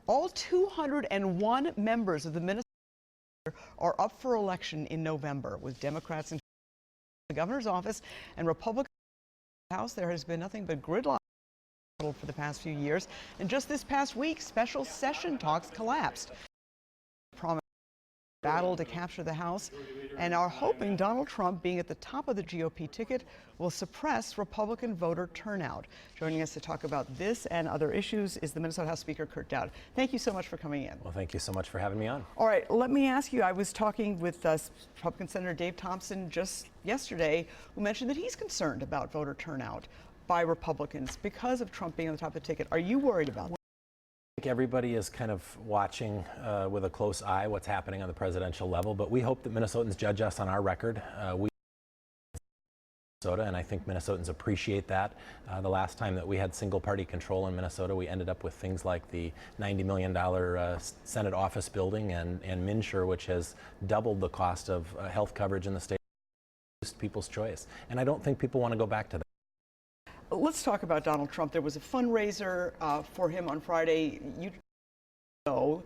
All 201 members of the Minnesota are up for election in November, with Democrats in the governor's office and Republicans in the House. There has been nothing but gridlock for the past few years, and just this past week, special session talks collapsed. Battle to capture the House, and are hoping Donald Trump, being at the top of the GOP ticket, will suppress Republican voter turnout. Joining us to talk about this and other issues is the Minnesota House Speaker, Kurt Daudt. Thank you so much for coming in. Well, thank you so much for having me on. All right, let me ask you, I was talking with Republican Senator Dave Thompson just yesterday, who mentioned that he's concerned about voter turnout by Republicans because of Trump being on the top of the ticket. Are you worried about that? I think everybody is kind of watching with a close eye what's happening on the presidential level, but we hope that Minnesotans judge us on our record. We Minnesota, and I think Minnesotans appreciate that. The last time that we had single-party control in Minnesota, we ended up with things like the $90 million Senate office building and MNsure, which has doubled the cost of health coverage in the state. People's choice, and I don't think people want to go back to that. Let's talk about Donald Trump. There was a fundraiser for him on Friday. You know,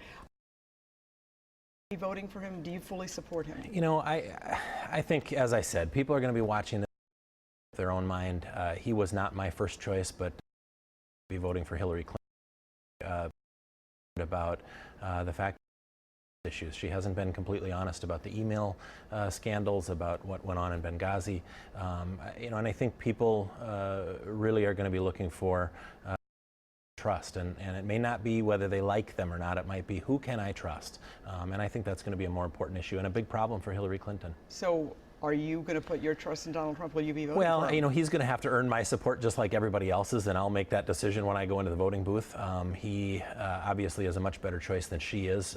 voting for him, do you fully support him? You know, I think, as I said, people are going to be watching this with their own mind. He was not my first choice, but be voting for Hillary Clinton about the fact issues. She hasn't been completely honest about the email scandals, about what went on in Benghazi. You know, and I think people really are going to be looking for trust, and it may not be whether they like them or not. It might be, who can I trust? And I think that's going to be a more important issue and a big problem for Hillary Clinton. So are you going to put your trust in Donald Trump? Will you be voting for him? You know, he's going to have to earn my support just like everybody else's, and I'll make that decision when I go into the voting booth. He obviously is a much better choice than she is.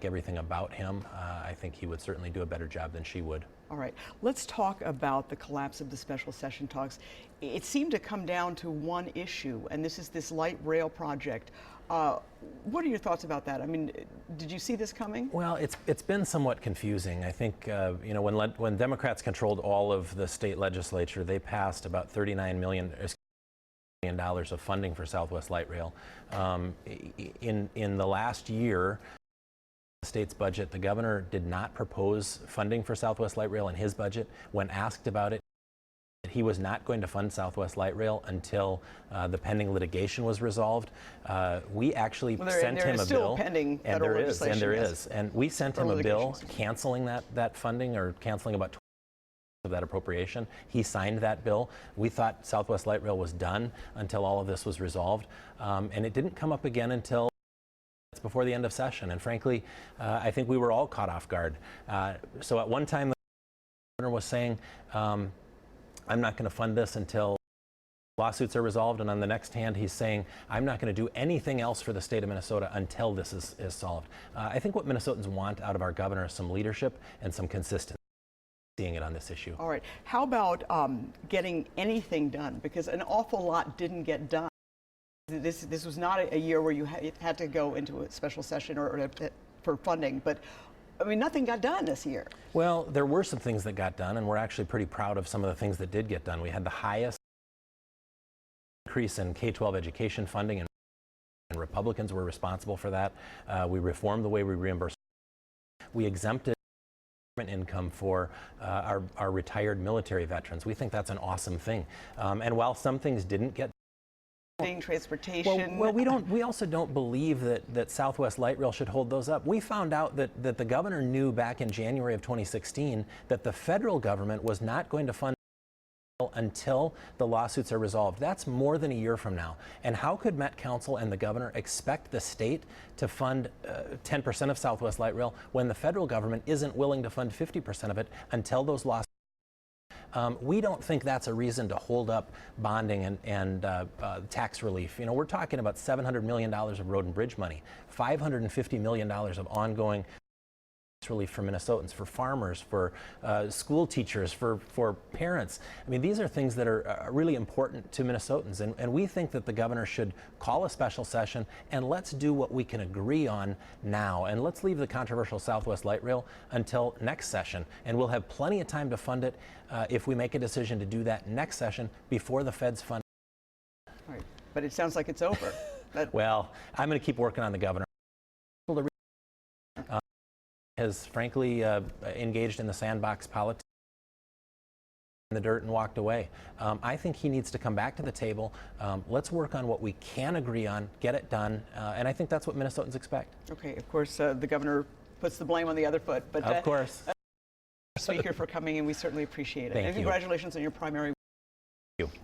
Everything about him, I think he would certainly do a better job than she would. All right, let's talk about the collapse of the special session talks. It seemed to come down to one issue, and this is this light rail project. What are your thoughts about that? I mean, did you see this coming? Well, it's been somewhat confusing. I think you know, when Democrats controlled all of the state legislature, they passed about $39 million of funding for Southwest Light Rail. In the last year, the state's budget, the governor did not propose funding for Southwest Light Rail in his budget. When asked about it, he was not going to fund Southwest Light Rail until the pending litigation was resolved. We actually sent him a bill, pending and there is, and we sent him a bill canceling that funding, or canceling about 20% of that appropriation. He signed that bill. We thought Southwest Light Rail was done until all of this was resolved, and it didn't come up again until before the end of session, and frankly, I think we were all caught off guard. So at one time, the governor was saying, I'm not going to fund this until lawsuits are resolved, and on the next hand, he's saying, I'm not going to do anything else for the state of Minnesota until this is solved. I think what Minnesotans want out of our governor is some leadership and some consistency. Seeing it on this issue. All right, how about getting anything done? Because an awful lot didn't get done. This was not a year where you had to go into a special session or for funding, but I mean, nothing got done this year. Well, there were some things that got done, and we're actually pretty proud of some of the things that did get done. We had the highest increase in K-12 education funding, and Republicans were responsible for that. We reformed the way we reimburse. We exempted income for our retired military veterans. We think that's an awesome thing. And while some things didn't get transportation. Well, we also don't believe that Southwest Light Rail should hold those up. We found out that the governor knew back in January of 2016 that the federal government was not going to fund until the lawsuits are resolved. That's more than a year from now. And how could Met Council and the governor expect the state to fund 10% of Southwest Light Rail when the federal government isn't willing to fund 50% of it until those lawsuits? We don't think that's a reason to hold up bonding and tax relief. You know, we're talking about $700 million of road and bridge money, $550 million of ongoing relief for Minnesotans, for farmers, for school teachers, for parents. I mean, these are things that are really important to Minnesotans, and we think that the governor should call a special session, and let's do what we can agree on now, and let's leave the controversial Southwest Light Rail until next session, and we'll have plenty of time to fund it if we make a decision to do that next session before the feds fund. All right, but it sounds like it's over. Well, I'm going to keep working on the governor. Has frankly engaged in the sandbox politics in the dirt and walked away. I think he needs to come back to the table. Let's work on what we can agree on, get it done, and I think that's what Minnesotans expect. Okay, of course, the governor puts the blame on the other foot, but of course. Speaker, for coming in, we certainly appreciate it. Thank and you. Congratulations on your primary. Thank you.